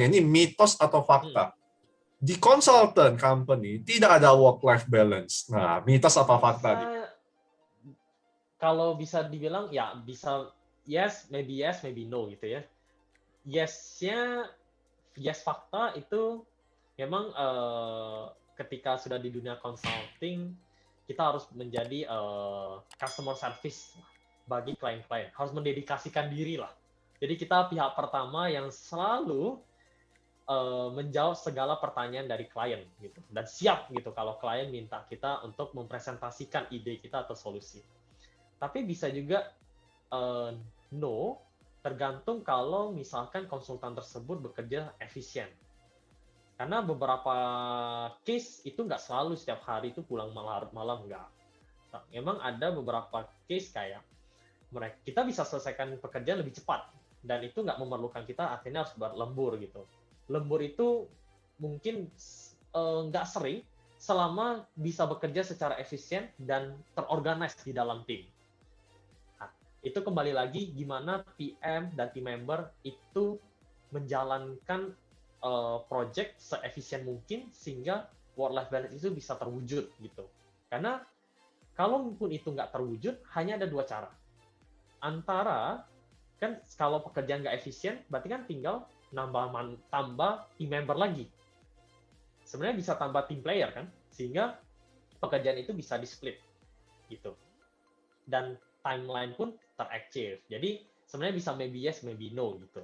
tanya, ini mitos atau fakta? Di consultant company tidak ada work-life balance. Nah, mitos apa fakta nih? Kalau bisa dibilang ya bisa yes, maybe no gitu ya. Yes-nya yes fakta itu memang ketika sudah di dunia consulting kita harus menjadi customer service bagi klien-klien, harus mendedikasikan diri lah. Jadi kita pihak pertama yang selalu menjawab segala pertanyaan dari klien gitu, dan siap gitu kalau klien minta kita untuk mempresentasikan ide kita atau solusi. Tapi bisa juga no, tergantung kalau misalkan konsultan tersebut bekerja efisien. Karena beberapa case itu nggak selalu setiap hari itu pulang malam nggak. Nah, memang ada beberapa case kayak kita bisa selesaikan pekerjaan lebih cepat dan itu nggak memerlukan kita akhirnya harus berlembur gitu. Lembur itu mungkin nggak sering selama bisa bekerja secara efisien dan terorganize di dalam tim. Nah, itu kembali lagi gimana PM dan team member itu menjalankan project seefisien mungkin sehingga work-life balance itu bisa terwujud gitu. Karena kalaupun itu nggak terwujud, hanya ada dua cara. Antara, kan kalau pekerjaan nggak efisien, berarti kan tinggal tambah team member lagi. Sebenarnya bisa tambah team player kan, sehingga pekerjaan itu bisa di-split gitu. Dan timeline pun ter-achieve. Jadi sebenarnya bisa maybe yes, maybe no gitu.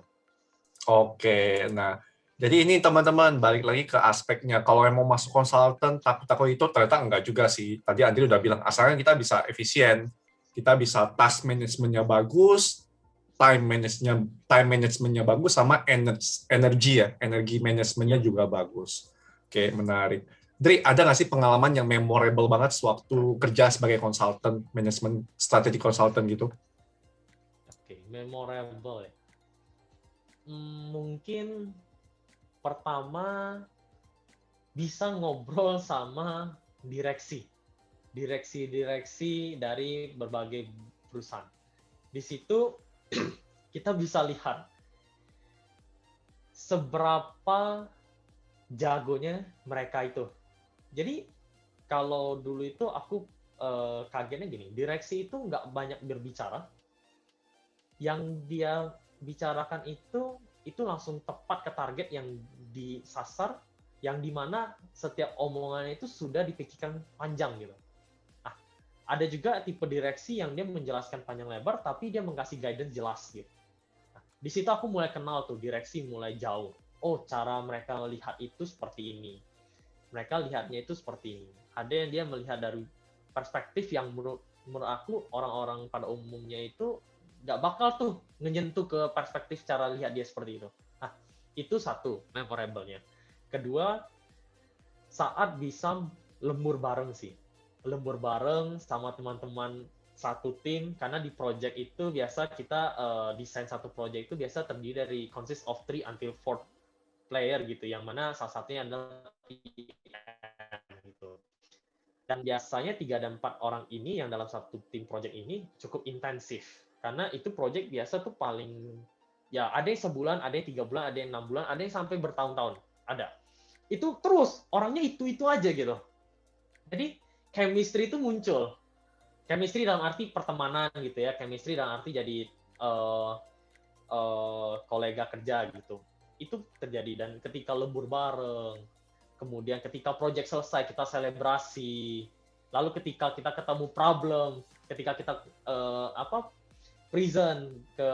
Oke, nah jadi ini teman-teman balik lagi ke aspeknya. Kalau yang mau masuk konsultan takut-takut itu ternyata enggak juga sih. Tadi Andri udah bilang asalnya kita bisa efisien, kita bisa task manajemennya bagus, time manajemennya bagus, sama energi manajemennya juga bagus. Oke, menarik. Dri, ada nggak sih pengalaman yang memorable banget sewaktu kerja sebagai konsultan, manajemen strategi konsultan gitu? Oke, memorable ya. Mungkin pertama bisa ngobrol sama direksi dari berbagai perusahaan. Di situ kita bisa lihat seberapa jagonya mereka itu. Jadi kalau dulu itu aku kagetnya gini, direksi itu nggak banyak berbicara. Yang dia bicarakan itu langsung tepat ke target yang disasar, yang dimana setiap omongannya itu sudah dipikirkan panjang gitu. Nah, ada juga tipe direksi yang dia menjelaskan panjang lebar, tapi dia mengasih guidance jelas gitu. Nah, di situ aku mulai kenal tuh direksi mulai jauh. Oh, cara mereka melihat itu seperti ini. Mereka lihatnya itu seperti ini. Ada yang dia melihat dari perspektif yang menurut aku orang-orang pada umumnya itu nggak bakal tuh nyentuh ke perspektif cara lihat dia seperti itu. Nah, itu satu memorable-nya. Kedua, saat bisa lembur bareng sih. Lembur bareng sama teman-teman satu tim, karena di project itu biasa kita desain satu project itu biasa terdiri dari consist of 3 until 4 player gitu, yang mana salah satunya adalah PM gitu. Dan biasanya 3 dan 4 orang ini yang dalam satu tim project ini cukup intensif. Karena itu project biasa tuh paling, ya ada yang sebulan, ada yang 3 bulan, ada yang 6 bulan, ada yang sampai bertahun-tahun. Ada. Itu terus, orangnya itu-itu aja gitu. Jadi, chemistry itu muncul. Chemistry dalam arti pertemanan gitu ya. Chemistry dalam arti jadi kolega kerja gitu. Itu terjadi. Dan ketika lembur bareng, kemudian ketika project selesai kita selebrasi, lalu ketika kita ketemu problem, ketika kita present ke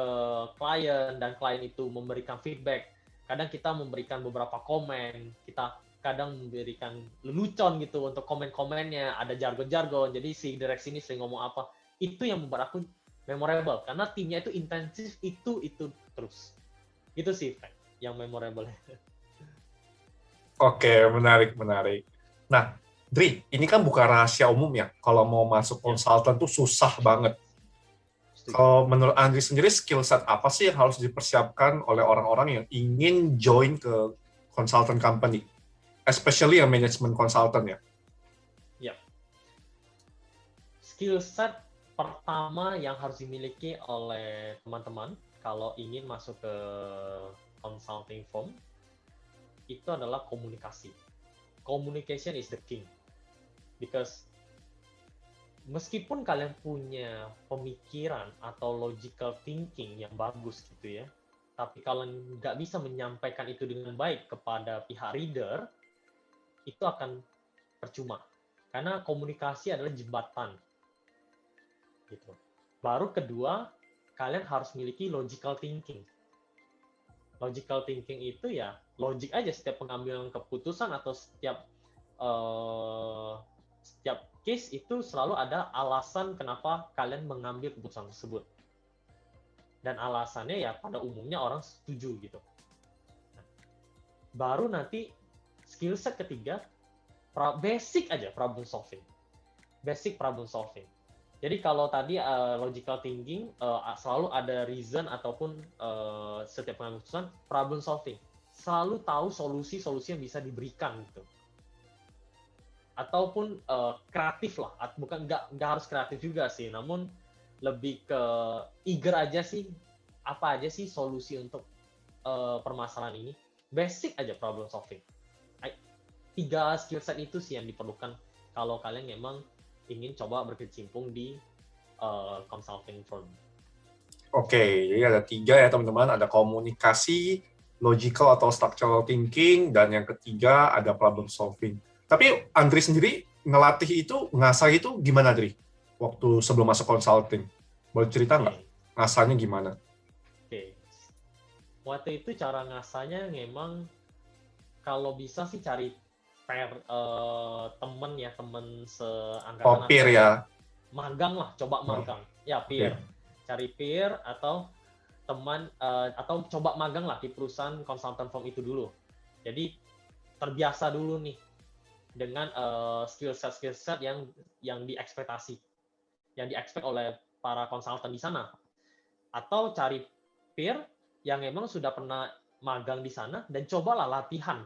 klien dan klien itu memberikan feedback, kadang kita memberikan beberapa komen, kita kadang memberikan lelucon gitu untuk komen-komennya, ada jargon-jargon, jadi si direksi ini sering ngomong apa, itu yang membuat aku memorable, karena timnya itu intensif, itu terus. Itu sih yang memorable. Oke, menarik. Nah, Dri, ini kan bukan rahasia umum ya, kalau mau masuk konsultan tuh susah banget. Kalau menurut Andri sendiri, skill set apa sih yang harus dipersiapkan oleh orang-orang yang ingin join ke consultant company? Especially yang manajemen consultant ya? Ya. Skill set pertama yang harus dimiliki oleh teman-teman kalau ingin masuk ke consulting firm itu adalah komunikasi. Communication is the king. Because meskipun kalian punya pemikiran atau logical thinking yang bagus gitu ya, tapi kalian nggak bisa menyampaikan itu dengan baik kepada pihak reader, itu akan percuma. Karena komunikasi adalah jembatan. Gitu. Baru kedua, kalian harus memiliki logical thinking. Logical thinking itu ya logik aja setiap pengambilan keputusan atau setiap case itu selalu ada alasan kenapa kalian mengambil keputusan tersebut. Dan alasannya ya pada umumnya orang setuju gitu. Baru nanti skill set ketiga, basic aja problem solving. Basic problem solving. Jadi kalau tadi logical thinking selalu ada reason ataupun setiap pengambilan keputusan, problem solving selalu tahu solusi-solusi yang bisa diberikan gitu. Ataupun kreatif lah, bukan nggak harus kreatif juga sih, namun lebih ke eager aja sih, apa aja sih solusi untuk permasalahan ini. Basic aja problem solving. 3 skill set itu sih yang diperlukan kalau kalian memang ingin coba berkecimpung di consulting firm. Oke, jadi ada 3 ya teman-teman, ada komunikasi, logical atau structural thinking, dan yang ketiga ada problem solving. Tapi Andri sendiri ngelatih itu, ngasah itu gimana, Andri? Waktu sebelum masuk consulting. Boleh cerita nggak? Ngasahnya gimana? Oke. Waktu itu cara ngasahnya memang kalau bisa sih cari temen seangkatan. Peer ya? Magang lah, coba magang. Ya, peer. Cari peer atau teman, atau coba magang lah di perusahaan consultant firm itu dulu. Jadi terbiasa dulu nih dengan skill set yang diekspektasi, yang diekspek oleh para konsultan di sana. Atau cari peer yang memang sudah pernah magang di sana dan cobalah latihan.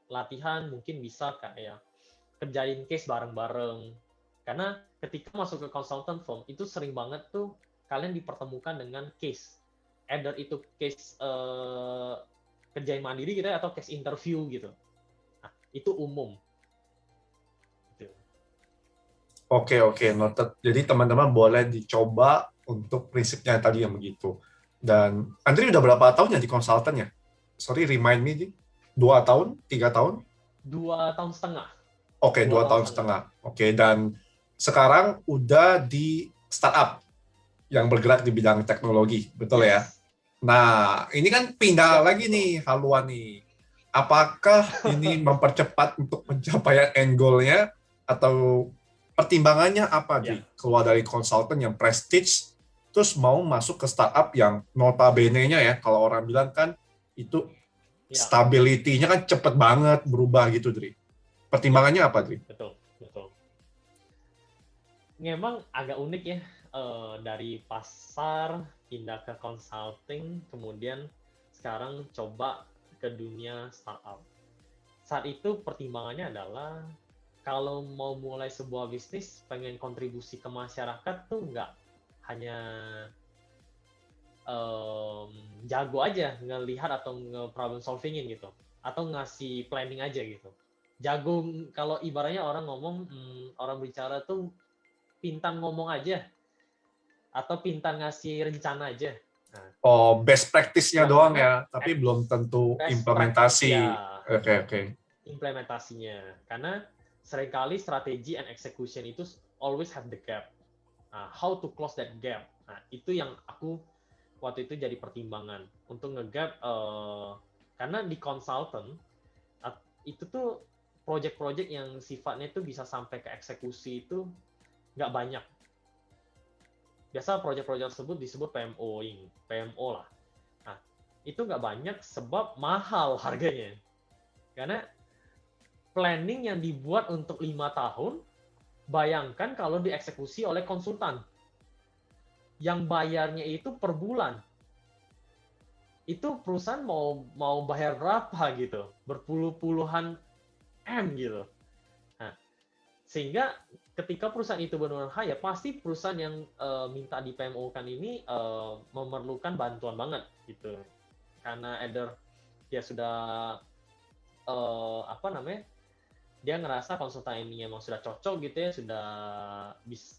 Latihan mungkin bisa kayak kerjain case bareng-bareng. Karena ketika masuk ke consultant firm itu sering banget tuh kalian dipertemukan dengan case. Either itu case kerjain mandiri gitu ya, atau case interview gitu. Nah, itu umum. Oke, noted. Jadi teman-teman boleh dicoba untuk prinsipnya tadi yang begitu. Dan Andri udah berapa tahun ya di konsultan ya? Sorry, remind me, 2 tahun? 3 tahun? 2 tahun setengah. Oke, 2 tahun setengah. Oke, dan sekarang udah di startup yang bergerak di bidang teknologi, betul ya? Nah, ini kan pindah lagi nih haluan nih. Apakah ini mempercepat untuk pencapaian end goal-nya atau pertimbangannya apa, Dri? Keluar dari konsultan yang prestige, terus mau masuk ke startup yang notabene-nya ya, kalau orang bilang kan itu stability-nya kan cepet banget berubah gitu, Dri. Pertimbangannya apa, Dri? Betul. Memang agak unik ya, dari pasar pindah ke consulting, kemudian sekarang coba ke dunia startup. Saat itu pertimbangannya adalah kalau mau mulai sebuah bisnis, pengen kontribusi ke masyarakat tuh nggak hanya jago aja ngelihat atau nge-problem solvingin gitu, atau ngasih planning aja gitu. Jago, kalau ibaratnya orang ngomong, orang bicara tuh pintar ngomong aja, atau pintar ngasih rencana aja. Nah, best practice-nya doang ya, tapi belum tentu implementasi. Oke. Implementasinya, karena seringkali strategi and execution itu always have the gap. Nah, how to close that gap. Nah, itu yang aku waktu itu jadi pertimbangan untuk nge-gap, karena di consultant itu tuh project-project yang sifatnya itu bisa sampai ke eksekusi itu nggak banyak. Biasa project-project tersebut disebut PMO lah. Nah, itu nggak banyak sebab mahal harganya. Karena planning yang dibuat untuk 5 tahun, bayangkan kalau dieksekusi oleh konsultan. Yang bayarnya itu per bulan. Itu perusahaan mau bayar berapa gitu? Berpuluh-puluhan M gitu. Nah, sehingga ketika perusahaan itu benar-benar hire, pasti perusahaan yang minta di PMO-kan ini memerlukan bantuan banget gitu. Karena either dia sudah apa namanya, dia ngerasa konsultan ini emang sudah cocok gitu ya, sudah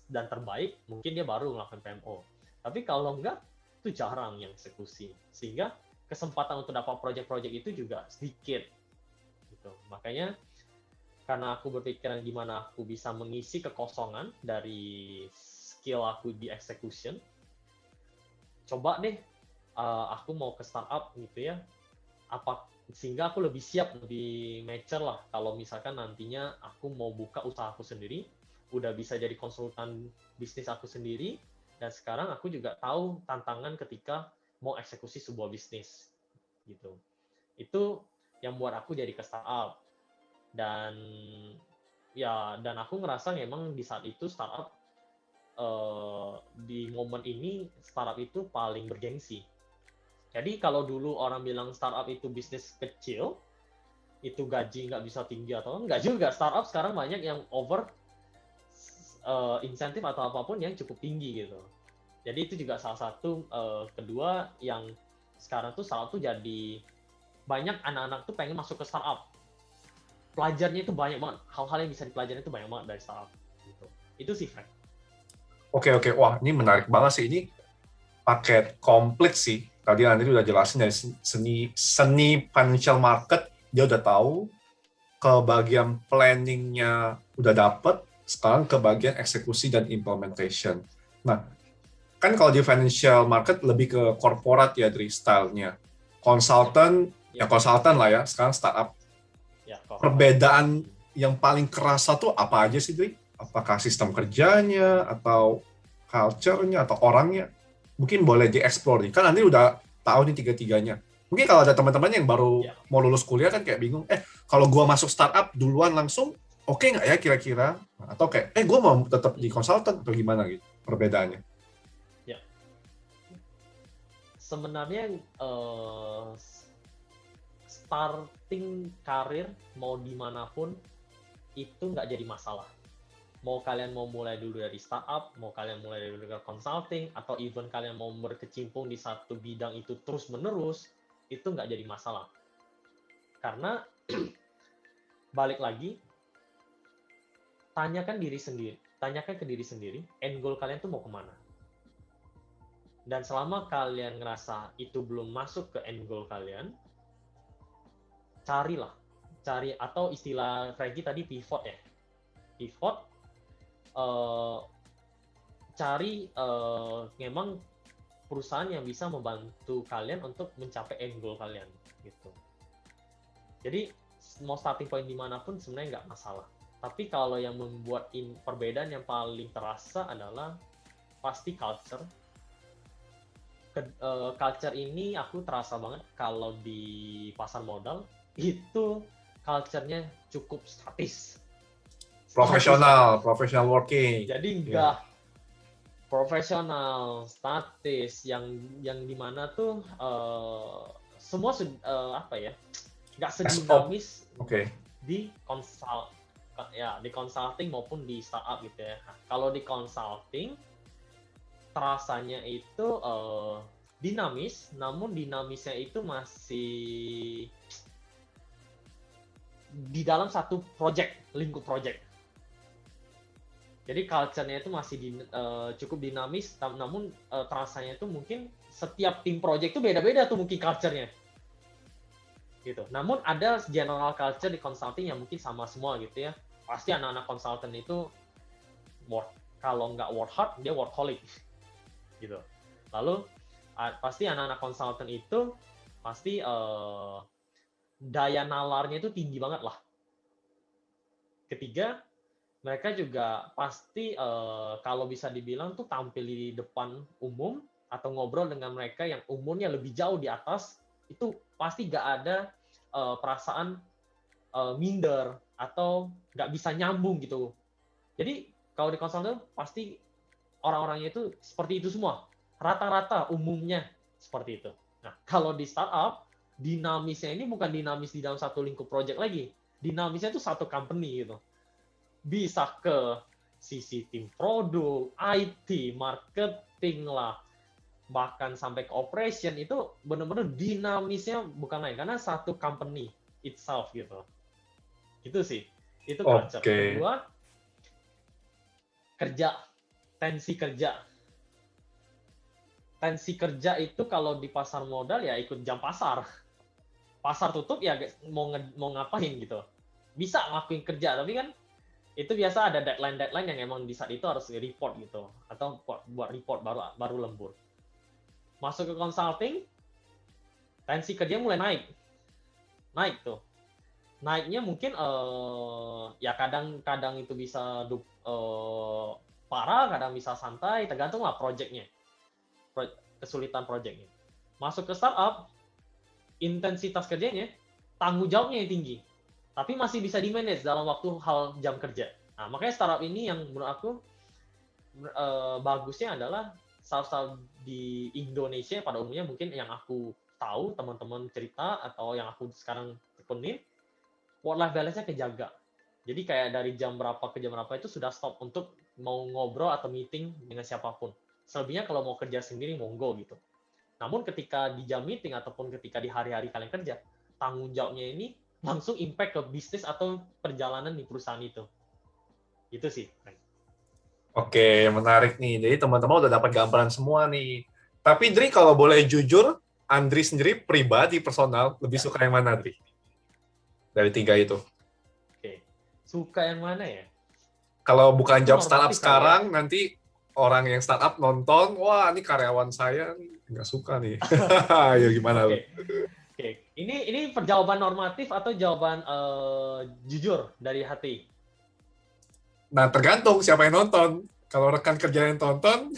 dan terbaik, mungkin dia baru ngelakuin PMO. Tapi kalau enggak, itu jarang yang eksekusi. Sehingga kesempatan untuk dapat proyek-proyek itu juga sedikit. Gitu. Makanya karena aku berpikiran gimana aku bisa mengisi kekosongan dari skill aku di execution, coba deh aku mau ke startup gitu ya, sehingga aku lebih siap, lebih mature lah kalau misalkan nantinya aku mau buka usaha aku sendiri, udah bisa jadi konsultan bisnis aku sendiri, dan sekarang aku juga tahu tantangan ketika mau eksekusi sebuah bisnis gitu. Itu yang buat aku jadi ke startup. Dan dan aku ngerasa memang di saat itu startup, di momen ini startup itu paling bergengsi. Jadi kalau dulu orang bilang startup itu bisnis kecil, itu gaji nggak bisa tinggi atau nggak juga. Startup sekarang banyak yang over insentif atau apapun yang cukup tinggi gitu. Jadi itu juga salah satu, kedua yang sekarang tuh startup tuh jadi banyak anak-anak tuh pengen masuk ke startup. Pelajarnya itu banyak banget, hal-hal yang bisa dipelajari itu banyak banget dari startup. Gitu. Itu sih, Frank. Oke, wah ini menarik banget sih, ini paket komplit sih. Tadi Andri udah jelasin dari seni financial market, dia udah tahu, ke bagian planningnya udah dapet, sekarang ke bagian eksekusi dan implementation. Nah, kan kalau di financial market lebih ke corporate ya, dari stylenya. Consultant, ya consultant lah ya, sekarang startup. Ya, Perbedaan yang paling kerasa tuh apa aja sih, Dri? Apakah sistem kerjanya, atau culture-nya, atau orangnya? Mungkin boleh dieksplor nih. Kan nanti udah tahu nih tiga-tiganya. Mungkin kalau ada teman-teman yang baru mau lulus kuliah kan kayak bingung, kalau gua masuk startup duluan langsung, oke nggak ya kira-kira? Atau kayak, gua mau tetap di konsultan atau gimana gitu perbedaannya? Ya. Sebenarnya starting karir mau dimanapun itu nggak jadi masalah. Mau kalian mau mulai dulu dari startup, mau kalian mulai dulu dari consulting, atau even kalian mau berkecimpung di satu bidang itu terus-menerus, itu nggak jadi masalah. Karena balik lagi, tanyakan ke diri sendiri, end goal kalian tuh mau kemana. Dan selama kalian ngerasa itu belum masuk ke end goal kalian, cari atau istilah Frankie tadi pivot ya. Pivot, cari memang perusahaan yang bisa membantu kalian untuk mencapai end goal kalian gitu. Jadi mau starting point dimanapun sebenarnya nggak masalah. Tapi kalau yang membuat perbedaan yang paling terasa adalah pasti culture. Culture ini aku terasa banget kalau di pasar modal itu culture-nya cukup statis. Profesional working. Jadi enggak profesional, statis, yang dimana tuh semua nggak sedinamis di di consulting maupun di startup gitu ya. Nah, kalau di consulting terasanya itu dinamis, namun dinamisnya itu masih di dalam satu lingkup project. Jadi culture-nya itu masih cukup dinamis, namun terasanya itu mungkin setiap tim project itu beda-beda tuh mungkin culture-nya. Gitu. Namun ada general culture di consulting yang mungkin sama semua gitu ya. Pasti anak-anak consultant itu kalau nggak work hard, dia workaholic. Gitu. Lalu pasti anak-anak consultant itu pasti daya nalarnya itu tinggi banget lah. Ketiga, mereka juga pasti kalau bisa dibilang tuh tampil di depan umum atau ngobrol dengan mereka yang umurnya lebih jauh di atas, itu pasti nggak ada perasaan minder atau nggak bisa nyambung gitu. Jadi kalau di konsultan pasti orang-orangnya itu seperti itu semua. Rata-rata umumnya seperti itu. Nah, kalau di startup, dinamisnya ini bukan dinamis di dalam satu lingkup project lagi. Dinamisnya itu satu company gitu. Bisa ke sisi tim produk, IT, marketing lah, bahkan sampai ke operation, itu benar-benar dinamisnya bukan lain. Karena satu company itself gitu. Itu sih. Itu culture. Oke. Kedua, kerja. Tensi kerja. Tensi kerja itu kalau di pasar modal ya ikut jam pasar. Pasar tutup ya mau ngapain gitu. Bisa ngelakuin kerja, tapi kan itu biasa ada deadline yang emang di saat itu harus report gitu. Atau buat report baru lembur. Masuk ke consulting, tensi kerja mulai naik tuh. Naiknya mungkin ya kadang itu bisa parah, kadang bisa santai, tergantung lah projectnya, kesulitan projectnya. Masuk ke startup, intensitas kerjanya, tanggung jawabnya yang tinggi, tapi masih bisa di manage dalam waktu hal jam kerja. Nah, makanya startup ini yang menurut aku bagusnya adalah startup di Indonesia pada umumnya, mungkin yang aku tahu teman-teman cerita atau yang aku sekarang tekunin, work life balance-nya kejaga. Jadi kayak dari jam berapa ke jam berapa itu sudah stop untuk mau ngobrol atau meeting dengan siapapun. Selebihnya kalau mau kerja sendiri monggo gitu. Namun ketika di jam meeting ataupun ketika di hari-hari kalian kerja, tanggung jawabnya ini langsung impact ke bisnis atau perjalanan di perusahaan itu. Itu sih. Oke, menarik nih. Jadi teman-teman udah dapat gambaran semua nih. Tapi Dri, kalau boleh jujur, Andri sendiri pribadi personal lebih Ya. suka yang mana, Dri? Dari 3 itu. Oke. Suka yang mana ya? Kalau bukan Itu job startup normatif kali ya. sekarang, nanti orang yang startup nonton, wah ini karyawan saya nggak suka nih. Ya gimana lo? Oke. Oke. Ini perjawaban normatif atau jawaban jujur dari hati? Nah, tergantung siapa yang nonton. Kalau rekan kerja yang tonton,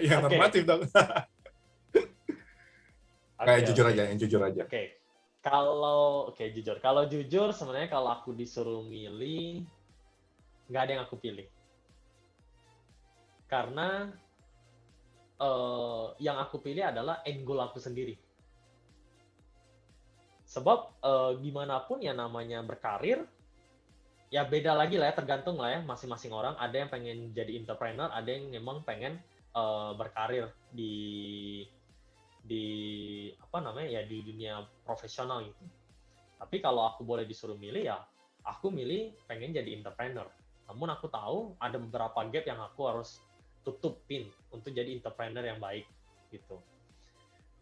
ya Oke. normatif dong. Kayak Oke, jujur oke. aja, yang jujur aja. Oke. Kalau jujur. Kalau jujur sebenarnya kalau aku disuruh milih, nggak ada yang aku pilih. Karena yang aku pilih adalah end goal aku sendiri. Sebab gimana pun ya namanya berkarir, ya beda lagi lah ya, tergantung lah ya masing-masing orang. Ada yang pengen jadi entrepreneur, ada yang memang pengen berkarir di apa namanya ya di dunia profesional gitu. Tapi kalau aku boleh disuruh milih ya, aku milih pengen jadi entrepreneur. Namun aku tahu ada beberapa gap yang aku harus tutupin untuk jadi entrepreneur yang baik gitu.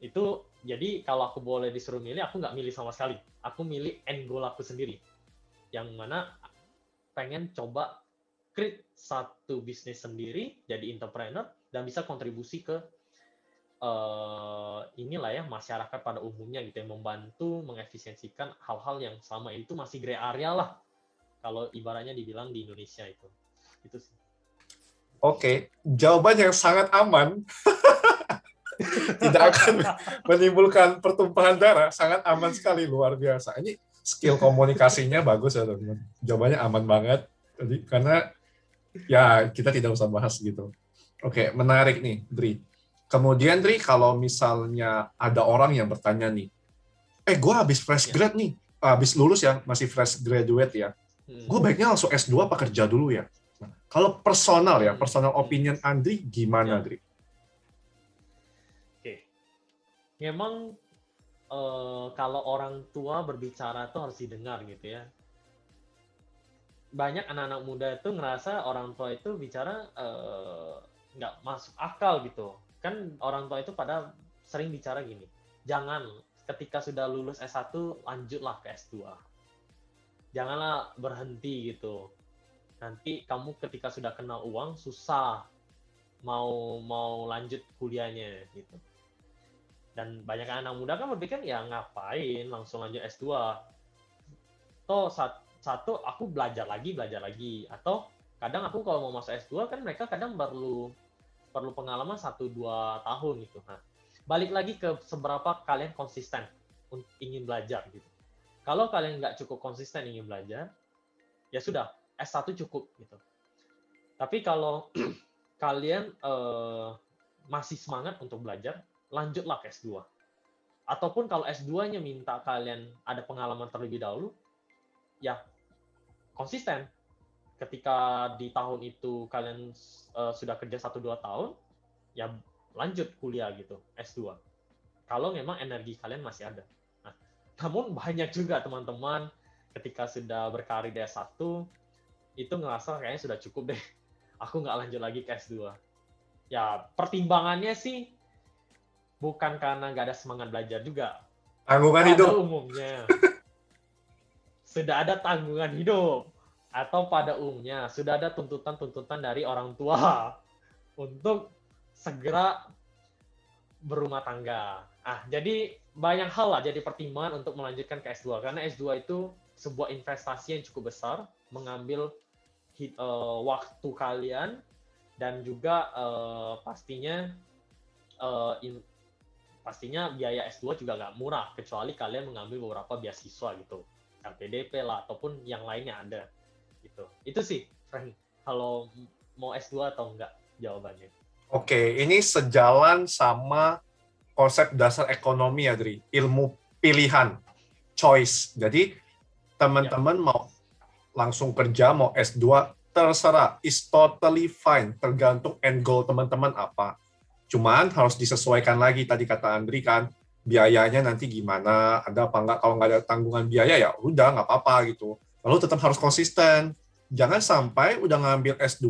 Itu jadi kalau aku boleh disuruh milih, aku nggak milih sama sekali. Aku milih end goal aku sendiri. Yang mana pengen coba create satu bisnis sendiri, jadi entrepreneur, dan bisa kontribusi ke inilah ya masyarakat pada umumnya gitu, yang membantu mengefisiensikan hal-hal yang selama itu masih gray area lah kalau ibaratnya dibilang di Indonesia itu sih. Oke, jawaban yang sangat aman, tidak akan menimbulkan pertumpahan darah, sangat aman sekali, luar biasa. Ini skill komunikasinya bagus ya teman-teman. Jawabannya aman banget, jadi karena ya kita tidak usah bahas gitu. Oke, menarik nih, Dri. Kemudian Dri, kalau misalnya ada orang yang bertanya nih, gue habis fresh Ya. grad nih, habis lulus ya, masih fresh graduate ya, gue baiknya langsung S2 apa kerja dulu ya? Nah, kalau personal ya, personal opinion Andri gimana, Ya. Dri? Oke. Memang kalau orang tua berbicara tuh harus didengar gitu ya. Banyak anak-anak muda itu ngerasa orang tua itu bicara nggak masuk akal gitu. Kan orang tua itu pada sering bicara gini, jangan ketika sudah lulus S1 lanjutlah ke S2. Janganlah berhenti gitu. Nanti kamu ketika sudah kenal uang susah mau lanjut kuliahnya gitu. Dan banyak anak muda kan berpikir ya ngapain langsung lanjut S2. Toh satu aku belajar lagi atau kadang aku kalau mau masuk S2 kan mereka kadang perlu pengalaman 1-2 tahun gitu. Nah, balik lagi ke seberapa kalian konsisten ingin belajar gitu. Kalau kalian nggak cukup konsisten ingin belajar, ya sudah S1 cukup gitu. Tapi kalau kalian masih semangat untuk belajar, lanjutlah ke S2. Ataupun kalau S2-nya minta kalian ada pengalaman terlebih dahulu, ya konsisten. Ketika di tahun itu kalian sudah kerja 1-2 tahun, ya lanjut kuliah gitu, S2. Kalau memang energi kalian masih ada. Nah, namun banyak juga teman-teman ketika sudah berkarir di S1 itu ngerasa kayaknya sudah cukup deh. Aku nggak lanjut lagi ke S2. Ya, pertimbangannya sih bukan karena nggak ada semangat belajar juga. Tanggungan Pada hidup. umumnya, sudah ada tanggungan hidup. Atau pada umumnya, sudah ada tuntutan-tuntutan dari orang tua untuk segera berumah tangga. Jadi banyak hal lah jadi pertimbangan untuk melanjutkan ke S2. Karena S2 itu sebuah investasi yang cukup besar, mengambil waktu kalian, dan juga pastinya biaya S2 juga nggak murah, kecuali kalian mengambil beberapa beasiswa gitu, LPDP lah, ataupun yang lainnya ada. Gitu. Itu sih, Frank, kalau mau S2 atau enggak jawabannya. Oke, ini sejalan sama konsep dasar ekonomi ya, Dri. Ilmu pilihan, choice. Jadi, teman-teman mau langsung kerja, mau S2, terserah. It's totally fine. Tergantung end goal teman-teman apa. Cuman harus disesuaikan lagi, tadi kata Andri kan, biayanya nanti gimana, ada apa enggak. Kalau nggak ada tanggungan biaya, ya udah, nggak apa-apa gitu. Lalu tetap harus konsisten. Jangan sampai udah ngambil S2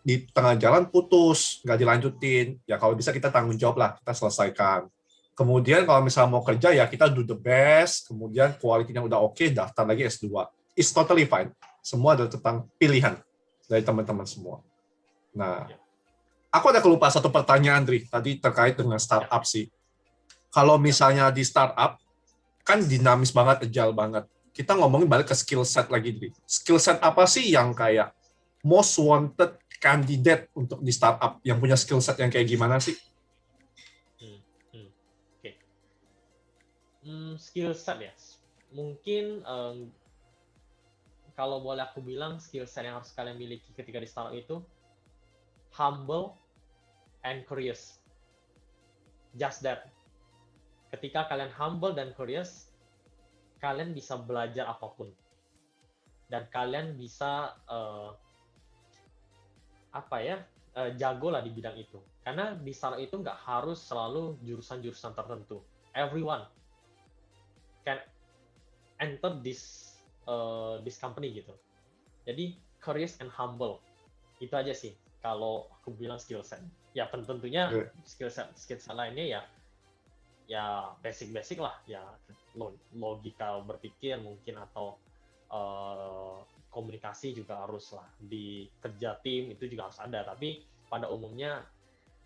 di tengah jalan putus, nggak dilanjutin. Ya kalau bisa kita tanggung jawab lah, kita selesaikan. Kemudian kalau misalnya mau kerja, ya kita do the best. Kemudian kualitinya udah oke, daftar lagi S2. It's totally fine. Semua adalah tentang pilihan dari teman-teman semua. Nah, aku ada kelupa satu pertanyaan, Dri. Tadi terkait dengan startup sih. Kalau misalnya di startup, kan dinamis banget, agile banget. Kita ngomongin balik ke skill set lagi, Dri. Skill set apa sih yang kayak most wanted candidate untuk di startup? Yang punya skill set yang kayak gimana sih? Oke. Skill set ya. Mungkin kalau boleh aku bilang skill set yang harus kalian miliki ketika di startup itu humble and curious. Just that. Ketika kalian humble dan curious, kalian bisa belajar apapun. Dan kalian bisa jago lah di bidang itu. Karena di startup itu nggak harus selalu jurusan-jurusan tertentu. Everyone can enter this company gitu. Jadi curious and humble. Itu aja sih kalau aku bilang skill set. Ya tentunya skill set lainnya ya basic lah, ya logika berpikir mungkin, atau komunikasi juga harus lah, di kerja tim itu juga harus ada, tapi pada umumnya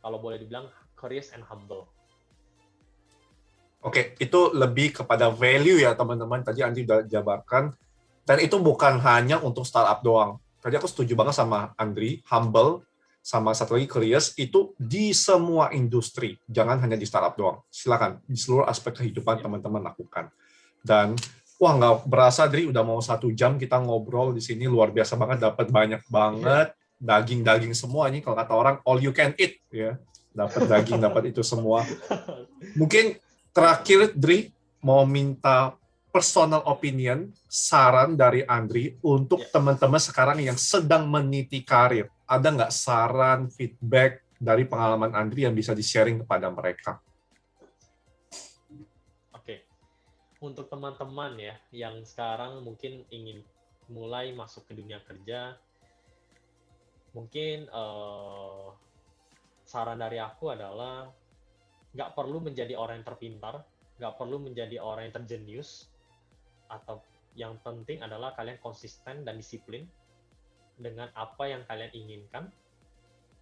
kalau boleh dibilang curious and humble. Oke, itu lebih kepada value ya teman-teman, tadi Andi udah jabarkan, dan itu bukan hanya untuk startup doang. Tadi aku setuju banget sama Andri, humble, sama satu lagi curious, itu di semua industri, jangan hanya di startup doang. Silakan, di seluruh aspek kehidupan teman-teman lakukan. Dan wah, nggak berasa, Dri, udah mau 1 jam kita ngobrol di sini, luar biasa banget, dapat banyak banget, daging-daging semua ini, kalau kata orang, all you can eat, ya, dapat daging, dapat itu semua. Mungkin terakhir, Dri, mau minta personal opinion, saran dari Andri untuk teman-teman sekarang yang sedang meniti karir. Ada nggak saran, feedback dari pengalaman Andri yang bisa di-sharing kepada mereka? Oke. Untuk teman-teman ya, yang sekarang mungkin ingin mulai masuk ke dunia kerja, mungkin saran dari aku adalah nggak perlu menjadi orang yang terpintar, nggak perlu menjadi orang yang terjenius, atau yang penting adalah kalian konsisten dan disiplin dengan apa yang kalian inginkan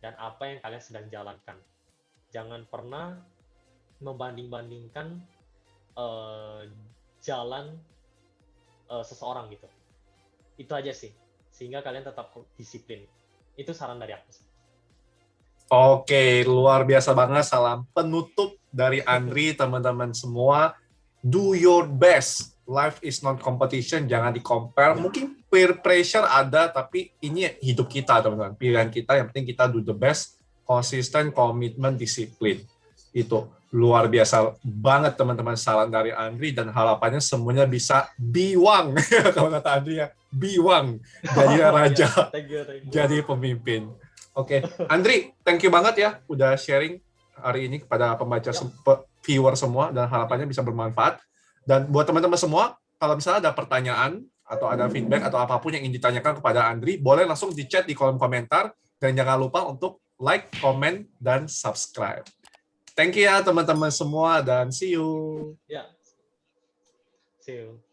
dan apa yang kalian sedang jalankan. Jangan pernah membanding-bandingkan jalan seseorang gitu. Itu aja sih, sehingga kalian tetap disiplin. Itu saran dari aku. Oke, luar biasa banget. Salam penutup dari Andri, teman-teman semua. Do your best. Life is not competition, jangan di-compare. Mungkin peer pressure ada, tapi ini hidup kita, teman-teman. Pilihan kita, yang penting kita do the best, konsisten, komitmen, disiplin. Itu luar biasa banget, teman-teman, saran dari Andri, dan harapannya semuanya bisa biwang. Kalau kata Andri ya, biwang. Jadi raja, Thank you. jadi pemimpin. Oke, Andri, thank you banget ya udah sharing hari ini kepada pembaca, viewer semua, dan harapannya bisa bermanfaat. Dan buat teman-teman semua, kalau misalnya ada pertanyaan atau ada feedback atau apapun yang ingin ditanyakan kepada Andri, boleh langsung di chat di kolom komentar. Dan jangan lupa untuk like, comment, dan subscribe. Thank you ya teman-teman semua dan see you. Ya. See you.